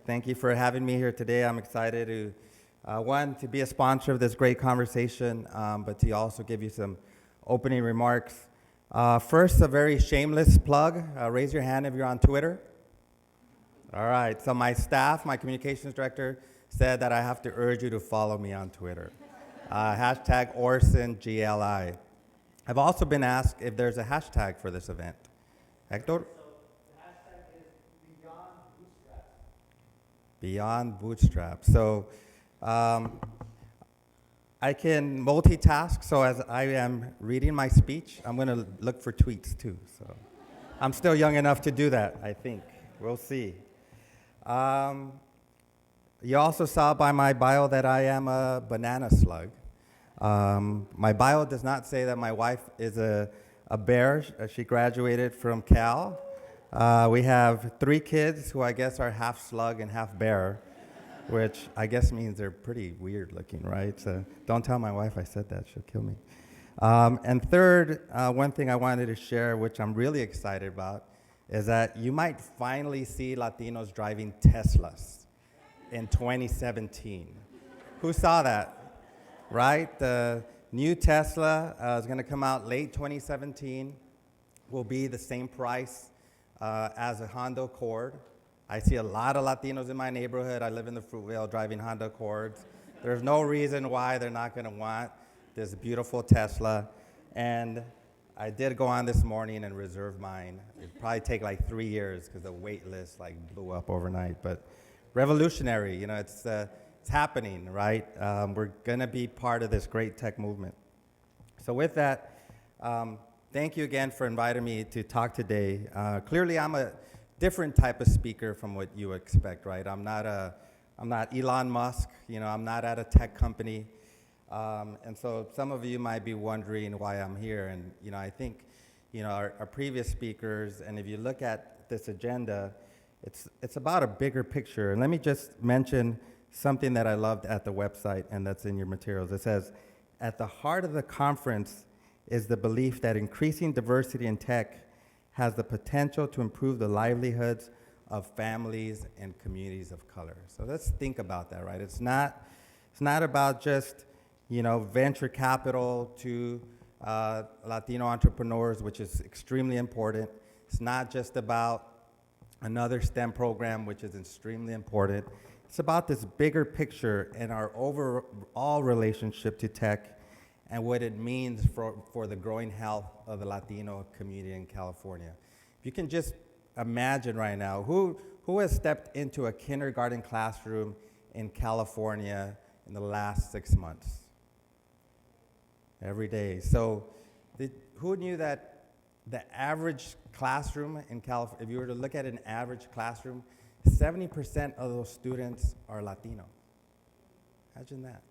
Thank you for having me here today. I'm excited to, one, to be a sponsor of this great conversation, but to also give you some opening remarks. First, a very shameless plug. Raise your hand if you're on Twitter. All right, so my staff, my communications director, said that I have to urge you to follow me on Twitter. Hashtag Orson GLI. I've also been asked if there's a hashtag for this event. Hector? Beyond Bootstraps. So I can multitask, so as I am reading my speech, I'm going to look for tweets too. So I'm still young enough to do that, I think. We'll see. You also saw by my bio that I am a banana slug. My bio does not say that my wife is a bear. She graduated from Cal. We have 3 kids who I guess are half slug and half bear, which I guess means they're pretty weird looking, right? So don't tell my wife I said that, she'll kill me. And third, one thing I wanted to share, which I'm really excited about, is that you might finally see Latinos driving Teslas in 2017. Who saw that, right? The new Tesla is gonna come out late 2017, will be the same price as a Honda Accord. I see a lot of Latinos in my neighborhood. I live in the Fruitvale driving Honda Accords. There's no reason why they're not gonna want this beautiful Tesla. And I did go on this morning and reserve mine. It'd probably take like 3 years because the wait list like blew up overnight. But revolutionary, you know, it's happening, right? We're gonna be part of this great tech movement. So with that, thank you again for inviting me to talk today. Clearly, I'm a different type of speaker from what you expect, right? I'm not Elon Musk, you know, I'm not at a tech company. And so some of you might be wondering why I'm here. And, you know, I think, you know, our previous speakers, and if you look at this agenda, it's about a bigger picture. And let me just mention something that I loved at the website and that's in your materials. It says, at the heart of the conference is the belief that increasing diversity in tech has the potential to improve the livelihoods of families and communities of color. So let's think about that, right? It's not about just, you know, venture capital to Latino entrepreneurs, which is extremely important. It's not just about another STEM program, which is extremely important. It's about this bigger picture and our overall relationship to tech and what it means for the growing health of the Latino community in California. If you can just imagine right now, who has stepped into a kindergarten classroom in California in the last 6 months? Every day. So who knew that the average classroom in California, if you were to look at an average classroom, 70% of those students are Latino? Imagine that.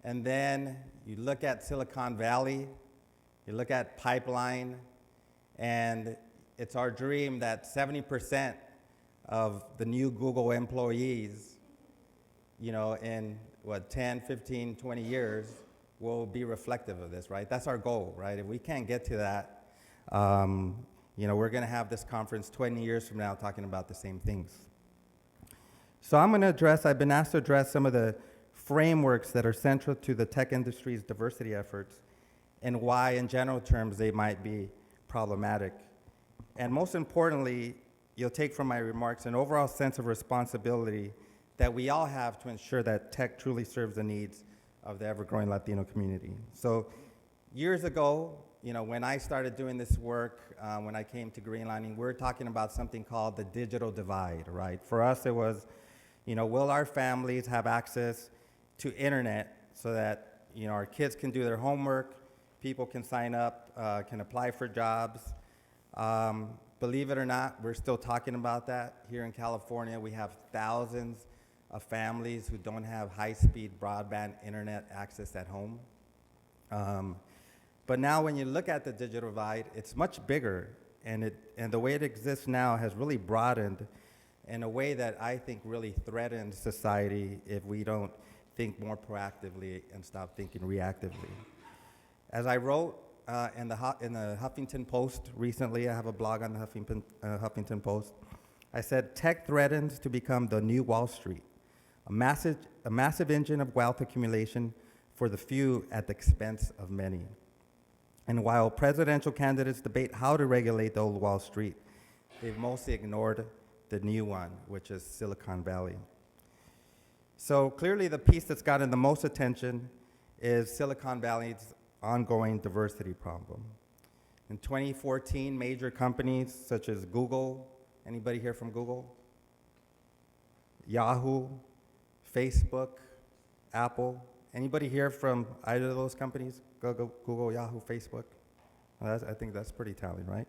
And then you look at Silicon Valley, you look at Pipeline, and it's our dream that 70% of the new Google employees, you know, in what, 10, 15, 20 years will be reflective of this, right? That's our goal, right? If we can't get to that, you know, we're gonna have this conference 20 years from now talking about the same things. So I've been asked to address some of the frameworks that are central to the tech industry's diversity efforts and why, in general terms, they might be problematic. And most importantly, you'll take from my remarks an overall sense of responsibility that we all have to ensure that tech truly serves the needs of the ever-growing Latino community. So years ago, you know, when I started doing this work, when I came to Greenlining, we were talking about something called the digital divide, right? For us, it was, you know, will our families have access to internet so that, you know, our kids can do their homework, people can sign up, can apply for jobs. Believe it or not, we're still talking about that. Here in California, we have thousands of families who don't have high-speed broadband internet access at home. But now when you look at the digital divide, it's much bigger, and the way it exists now has really broadened in a way that I think really threatens society if we don't think more proactively and stop thinking reactively. As I wrote in the Huffington Post recently, I have a blog on the Huffington Post, I said, tech threatens to become the new Wall Street, a massive engine of wealth accumulation for the few at the expense of many. And while presidential candidates debate how to regulate the old Wall Street, they've mostly ignored the new one, which is Silicon Valley. So clearly the piece that's gotten the most attention is Silicon Valley's ongoing diversity problem. In 2014, major companies such as Google, anybody here from Google? Yahoo, Facebook, Apple, anybody here from either of those companies? Google, Yahoo, Facebook? Well, I think that's pretty telling, right?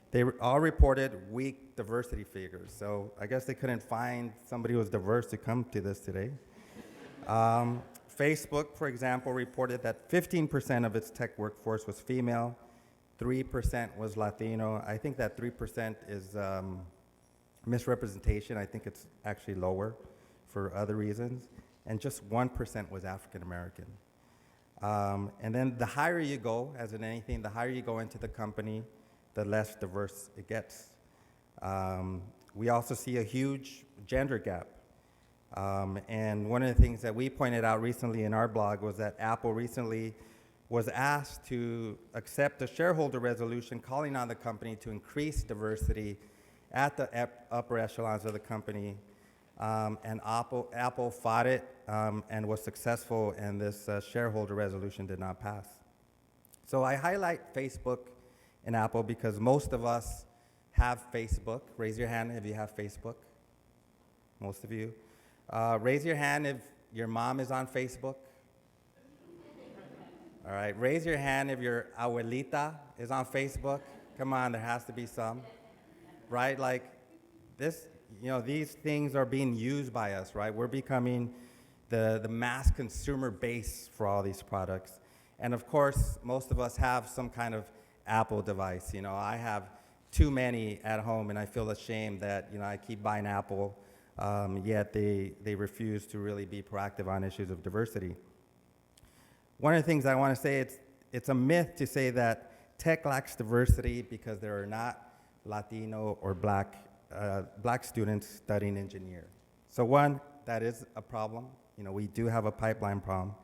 They all reported weak diversity figures, so I guess they couldn't find somebody who was diverse to come to this today. Facebook, for example, reported that 15% of its tech workforce was female, 3% was Latino. I think that 3% is misrepresentation. I think it's actually lower for other reasons. And just 1% was African American. And then the higher you go, as in anything, the higher you go into the company, the less diverse it gets. We also see a huge gender gap. And one of the things that we pointed out recently in our blog was that Apple recently was asked to accept a shareholder resolution calling on the company to increase diversity at the upper echelons of the company. And Apple fought it and was successful, and this shareholder resolution did not pass. So I highlight Facebook and Apple because most of us have Facebook. Raise your hand if you have Facebook. Most of you. Raise your hand if your mom is on Facebook. All right, raise your hand if your abuelita is on Facebook. Come on, there has to be some, right? Like this, these things are being used by us, right? We're becoming the mass consumer base for all these products. And of course, most of us have some kind of Apple device. I have too many at home, and I feel ashamed that, I keep buying Apple, yet they refuse to really be proactive on issues of diversity. One of the things I want to say, it's a myth to say that tech lacks diversity because there are not Latino or black students studying engineer. So one, that is a problem. We do have a pipeline problem.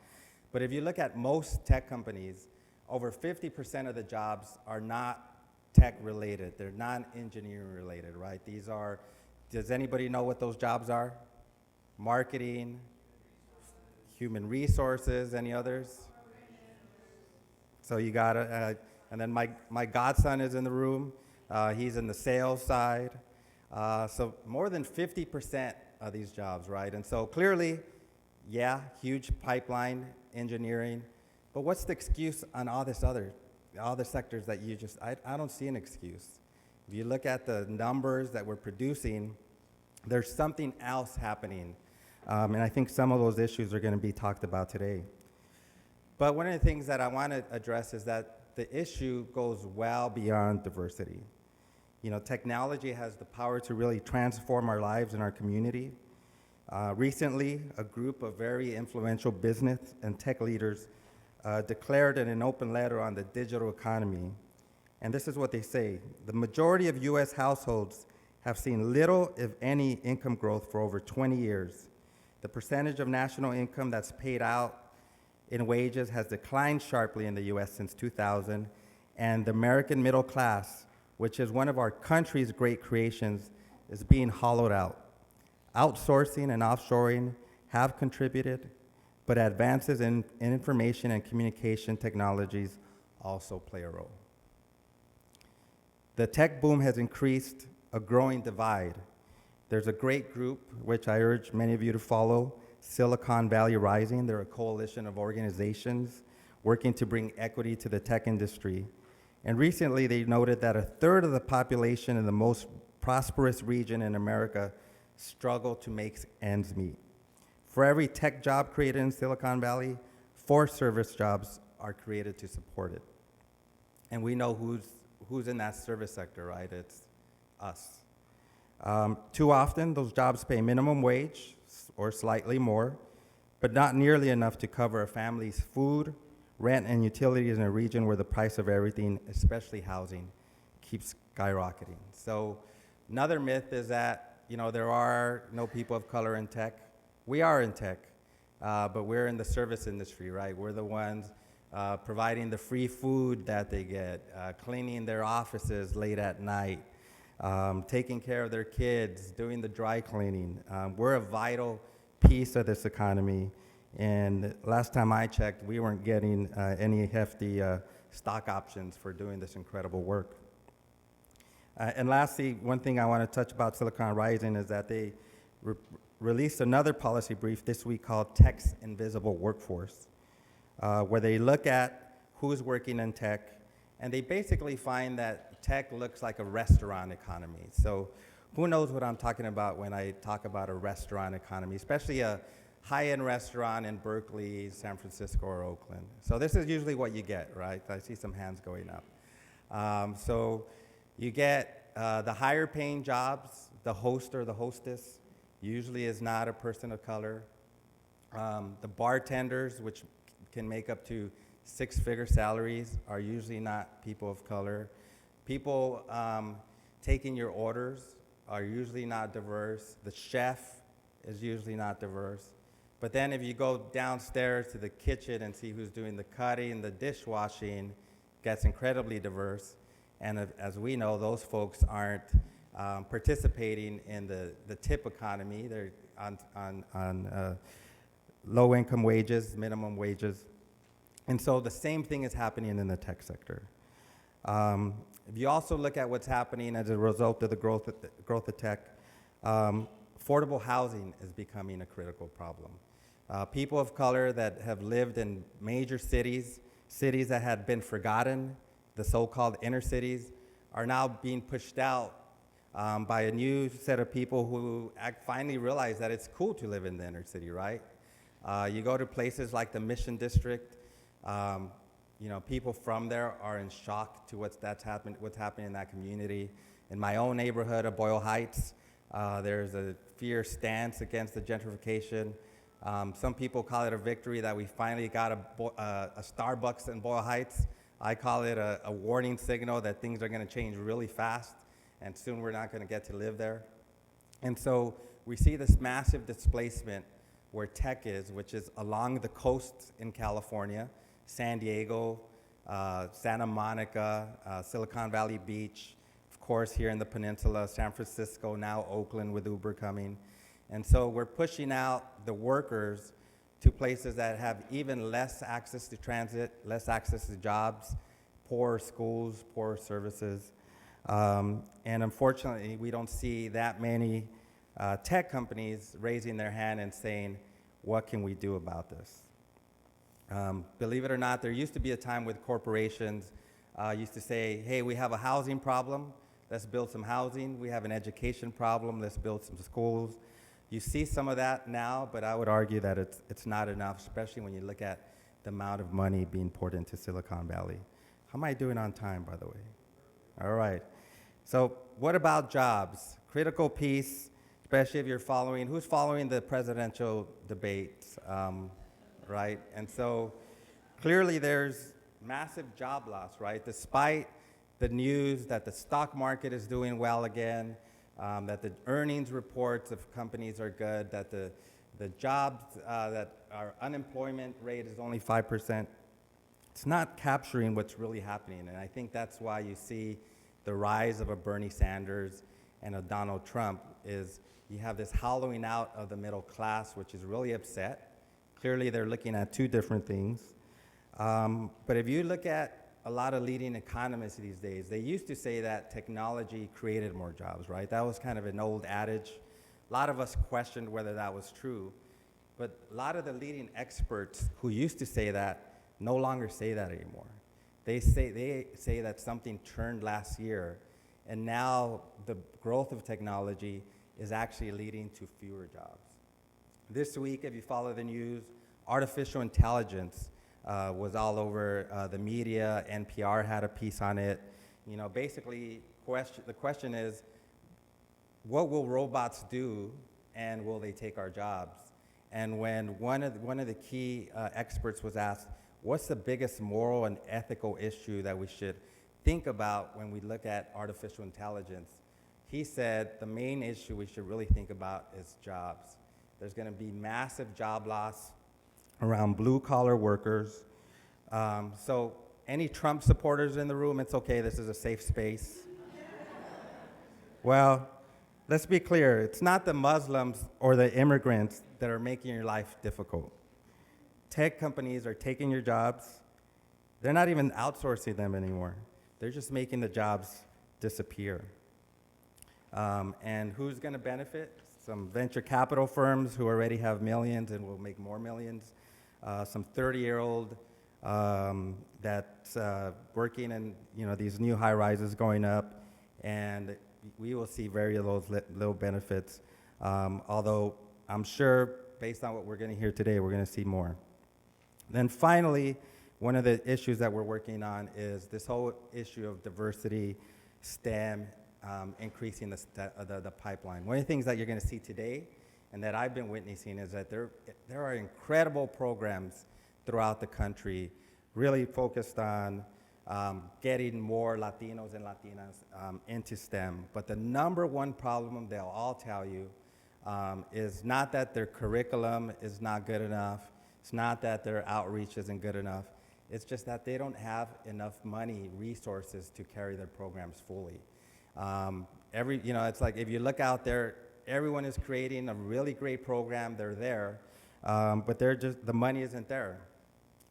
But if you look at most tech companies, over 50% of the jobs are not tech related. They're non-engineering related, right? Does anybody know what those jobs are? Marketing, human resources, any others? So you got it. And then my godson is in the room. He's in the sales side. So more than 50% of these jobs, right? And so clearly, yeah, huge pipeline engineering. But what's the excuse on all the sectors that I don't see an excuse. If you look at the numbers that we're producing, there's something else happening. And I think some of those issues are going to be talked about today. But one of the things that I want to address is that the issue goes well beyond diversity. Technology has the power to really transform our lives and our community. Recently, a group of very influential business and tech leaders declared in an open letter on the digital economy. And this is what they say: the majority of US households have seen little, if any, income growth for over 20 years. The percentage of national income that's paid out in wages has declined sharply in the US since 2000, and the American middle class, which is one of our country's great creations, is being hollowed out. Outsourcing and offshoring have contributed, but advances in information and communication technologies also play a role. The tech boom has increased a growing divide. There's a great group, which I urge many of you to follow, Silicon Valley Rising. They're a coalition of organizations working to bring equity to the tech industry. And recently, they noted that a third of the population in the most prosperous region in America struggle to make ends meet. For every tech job created in Silicon Valley, 4 service jobs are created to support it. And we know who's in that service sector, right? It's us. Too often, those jobs pay minimum wage or slightly more, but not nearly enough to cover a family's food, rent, and utilities in a region where the price of everything, especially housing, keeps skyrocketing. So Another myth is that, there are no people of color in tech. We are in tech, but we're in the service industry, right? We're the ones providing the free food that they get, cleaning their offices late at night, taking care of their kids, doing the dry cleaning. We're a vital piece of this economy. And last time I checked, we weren't getting any hefty stock options for doing this incredible work. And lastly, one thing I want to touch about Silicon Rising is that they released another policy brief this week called Tech's Invisible Workforce, where they look at who's working in tech, and they basically find that tech looks like a restaurant economy. So who knows what I'm talking about when I talk about a restaurant economy, especially a high-end restaurant in Berkeley, San Francisco, or Oakland. So this is usually what you get, right? I see some hands going up. So you get the higher paying jobs. The host or the hostess usually is not a person of color. The bartenders, which can make up to six-figure salaries, are usually not people of color. People taking your orders are usually not diverse. The chef is usually not diverse. But then if you go downstairs to the kitchen and see who's doing the cutting, the dishwashing, gets incredibly diverse. And as we know, those folks aren't participating in the tip economy. They're on low-income wages, minimum wages. And so the same thing is happening in the tech sector. If you also look at what's happening as a result of the growth of tech, affordable housing is becoming a critical problem. People of color that have lived in major cities that had been forgotten, the so-called inner cities, are now being pushed out by a new set of people who finally realize that it's cool to live in the inner city, right? You go to places like the Mission District, people from there are in shock to what's happening in that community. In my own neighborhood of Boyle Heights, there's a fierce stance against the gentrification. Some people call it a victory that we finally got a Starbucks in Boyle Heights. I call it a warning signal that things are going to change really fast, and soon we're not going to get to live there. And so we see this massive displacement where tech is, which is along the coast in California, San Diego, Santa Monica, Silicon Valley Beach, of course here in the peninsula, San Francisco, now Oakland with Uber coming. And so we're pushing out the workers to places that have even less access to transit, less access to jobs, poorer schools, poorer services. And unfortunately, we don't see that many tech companies raising their hand and saying, what can we do about this? Believe it or not, there used to be a time with corporations used to say, hey, we have a housing problem, let's build some housing. We have an education problem, let's build some schools. You see some of that now, but I would argue that it's not enough, especially when you look at the amount of money being poured into Silicon Valley. How am I doing on time, by the way? All right. So what about jobs? Critical piece, especially if you're who's following the presidential debates, right? And so clearly there's massive job loss, right? Despite the news that the stock market is doing well again, that the earnings reports of companies are good, that the jobs, that our unemployment rate is only 5%. It's not capturing what's really happening, and I think that's why you see the rise of a Bernie Sanders and a Donald Trump is you have this hollowing out of the middle class, which is really upset. Clearly, they're looking at two different things. But if you look at a lot of leading economists these days, they used to say that technology created more jobs, right? That was kind of an old adage. A lot of us questioned whether that was true. But a lot of the leading experts who used to say that no longer say that anymore. They say that something turned last year, and now the growth of technology is actually leading to fewer jobs. This week, if you follow the news, artificial intelligence was all over the media. NPR had a piece on it. Basically, the question is, what will robots do, and will they take our jobs? And when one of the key experts was asked, what's the biggest moral and ethical issue that we should think about when we look at artificial intelligence? he said the main issue we should really think about is jobs. There's going to be massive job loss around blue-collar workers. So any Trump supporters in the room, it's okay, this is a safe space. Well, let's be clear, it's not the Muslims or the immigrants that are making your life difficult. Tech companies are taking your jobs. They're not even outsourcing them anymore. They're just making the jobs disappear. And who's going to benefit? Some venture capital firms who already have millions and will make more millions. Some 30-year-old that's working in these new high rises going up, and we will see very little benefits. Although I'm sure, based on what we're going to hear today, we're going to see more. Then finally, one of the issues that we're working on is this whole issue of diversity, STEM, increasing the pipeline. One of the things that you're going to see today and that I've been witnessing is that there are incredible programs throughout the country really focused on getting more Latinos and Latinas into STEM. But the number one problem they'll all tell you is not that their curriculum is not good enough. It's not that their outreach isn't good enough. It's just that they don't have enough money, resources to carry their programs fully. It's like if you look out there, everyone is creating a really great program. They're there, but the money isn't there.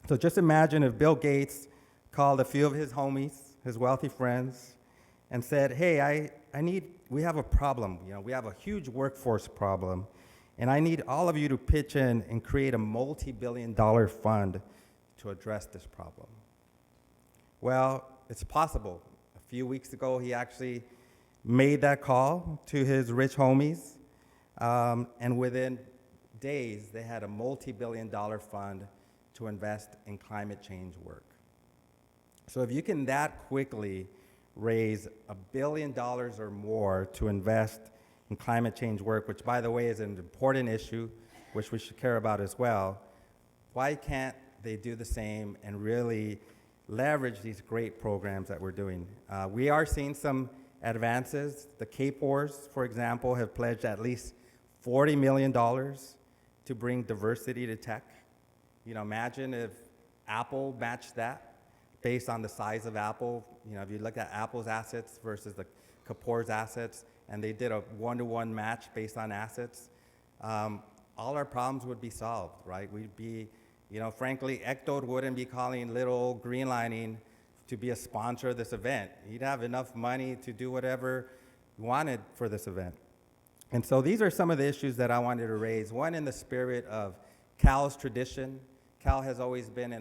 So just imagine if Bill Gates called a few of his homies, his wealthy friends, and said, "Hey, we have a problem. We have a huge workforce problem, and I need all of you to pitch in and create a multi-billion-dollar fund to address this problem." Well, it's possible. A few weeks ago, he actually made that call to his rich homies, and within days, they had a multi-billion-dollar fund to invest in climate change work. So if you can that quickly raise $1 billion or more to invest in climate change work, which by the way is an important issue, which we should care about as well, why can't they do the same and really leverage these great programs that we're doing? We are seeing some advances. The Cape Wars, for example, have pledged at least $40 million to bring diversity to tech. Imagine if Apple matched that based on the size of Apple. If you look at Apple's assets versus the Kapoor's assets, and they did a one-to-one match based on assets, all our problems would be solved, right? We'd be, frankly, Hector wouldn't be calling little Greenlining to be a sponsor of this event. He'd have enough money to do whatever he wanted for this event. And so these are some of the issues that I wanted to raise. One, in the spirit of Cal's tradition. Cal has always been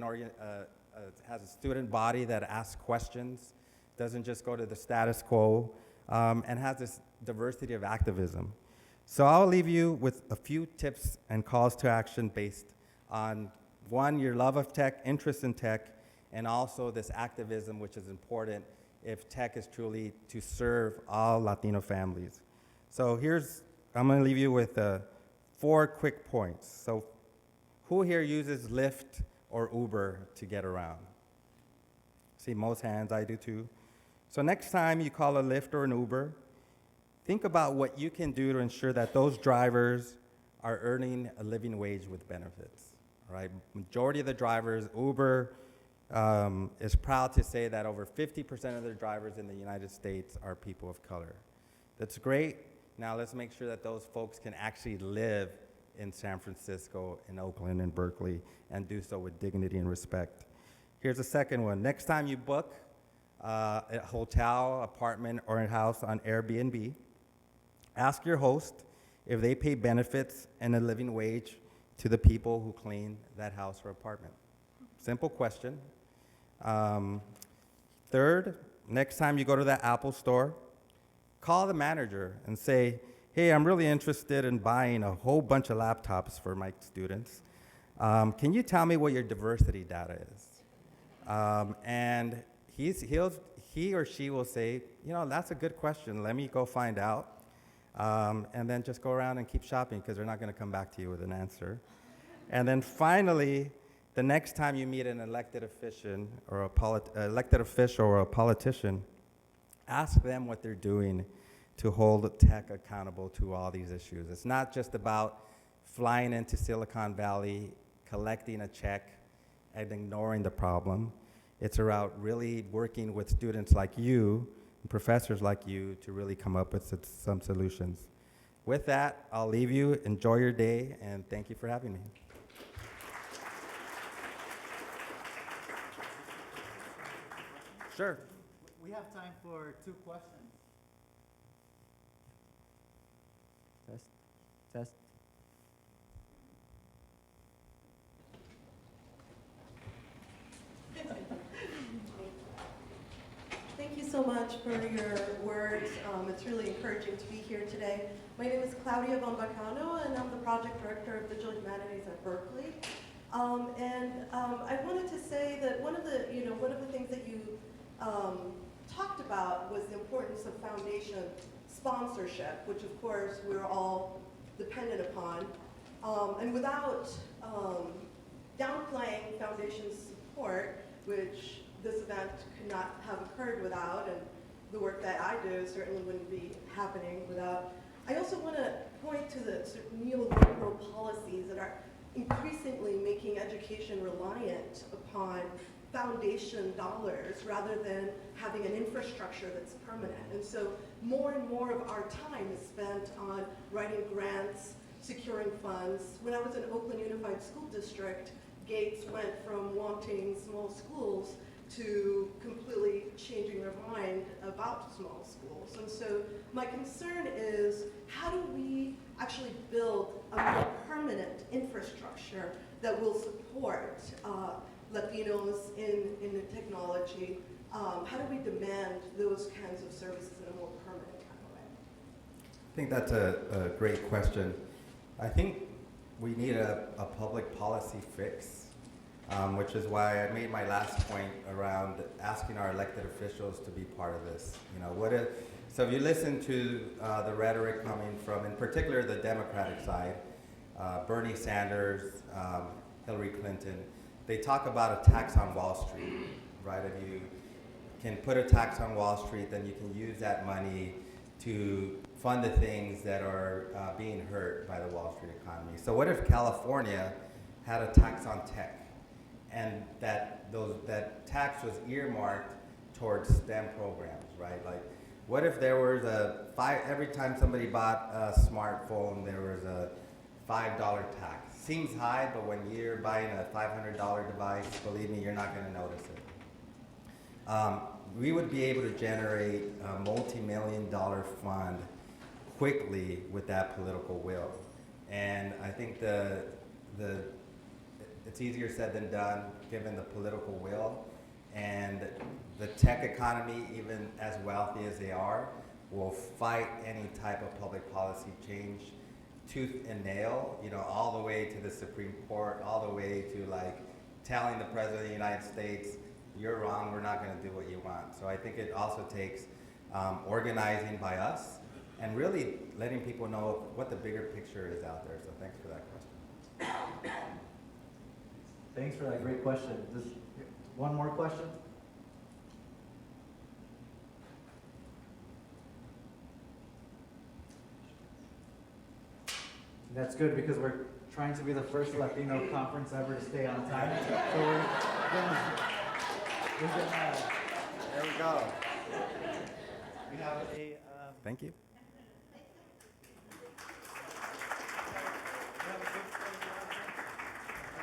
has a student body that asks questions, doesn't just go to the status quo, and has this diversity of activism. So I'll leave you with a few tips and calls to action based on, one, your love of tech, interest in tech, and also this activism, which is important if tech is truly to serve all Latino families. So I'm going to leave you with 4 quick points. So who here uses Lyft or Uber to get around? See most hands, I do too. So next time you call a Lyft or an Uber, think about what you can do to ensure that those drivers are earning a living wage with benefits, right? Majority of the drivers, Uber is proud to say that over 50% of their drivers in the United States are people of color. That's great. Now let's make sure that those folks can actually live in San Francisco, in Oakland, and Berkeley, and do so with dignity and respect. Here's a second one. Next time you book a hotel, apartment, or a house on Airbnb, ask your host if they pay benefits and a living wage to the people who clean that house or apartment. Simple question. Third, next time you go to that Apple store, call the manager and say, "Hey, I'm really interested in buying a whole bunch of laptops for my students. Can you tell me what your diversity data is?" And he or she will say, "That's a good question. Let me go find out." And then just go around and keep shopping because they're not going to come back to you with an answer. And then finally, the next time you meet an elected official or a politician, ask them what they're doing to hold tech accountable to all these issues. It's not just about flying into Silicon Valley, collecting a check, and ignoring the problem. It's about really working with students like you, and professors like you, to really come up with some solutions. With that, I'll leave you. Enjoy your day, and thank you for having me. Sure. We have time for 2 questions. Test, test. Thank you so much for your words. It's really encouraging to be here today. My name is Claudia Von Bacano, and I'm the project director of Digital Humanities at Berkeley. I wanted to say that one of the things that you talked about was the importance of foundation sponsorship, which of course we're all dependent upon. And without downplaying foundation support, which this event could not have occurred without, and the work that I do certainly wouldn't be happening without. I also want to point to the sort of neoliberal policies that are increasingly making education reliant upon foundation dollars rather than having an infrastructure that's permanent. And so more and more of our time is spent on writing grants, securing funds. When I was in Oakland Unified School District, Gates went from wanting small schools to completely changing their mind about small schools. And so my concern is, how do we actually build a more permanent infrastructure that will support Latinos in the technology? How do we demand those kinds of services in a more permanent kind of way? I think that's a great question. I think we need a public policy fix, which is why I made my last point around asking our elected officials to be part of this. So if you listen to the rhetoric coming from, in particular, the Democratic side, Bernie Sanders, Hillary Clinton, they talk about a tax on Wall Street, right? If you can put a tax on Wall Street, then you can use that money to fund the things that are being hurt by the Wall Street economy. So what if California had a tax on tech, and that tax was earmarked towards STEM programs, right? Like, what if there was every time somebody bought a smartphone, there was a $5 tax? Seems high, but when you're buying a $500 device, believe me, you're not going to notice it. We would be able to generate a multi-million-dollar fund quickly with that political will. And I think it's easier said than done, given the political will. And the tech economy, even as wealthy as they are, will fight any type of public policy change tooth and nail, all the way to the Supreme Court, all the way to telling the President of the United States, you're wrong, we're not going to do what you want. So I think it also takes organizing by us and really letting people know what the bigger picture is out there. So thanks for that question. Thanks for that great question. One more question? That's good, because we're trying to be the first Latino conference ever to stay on time. So we're gonna there we go. we have a Thank you.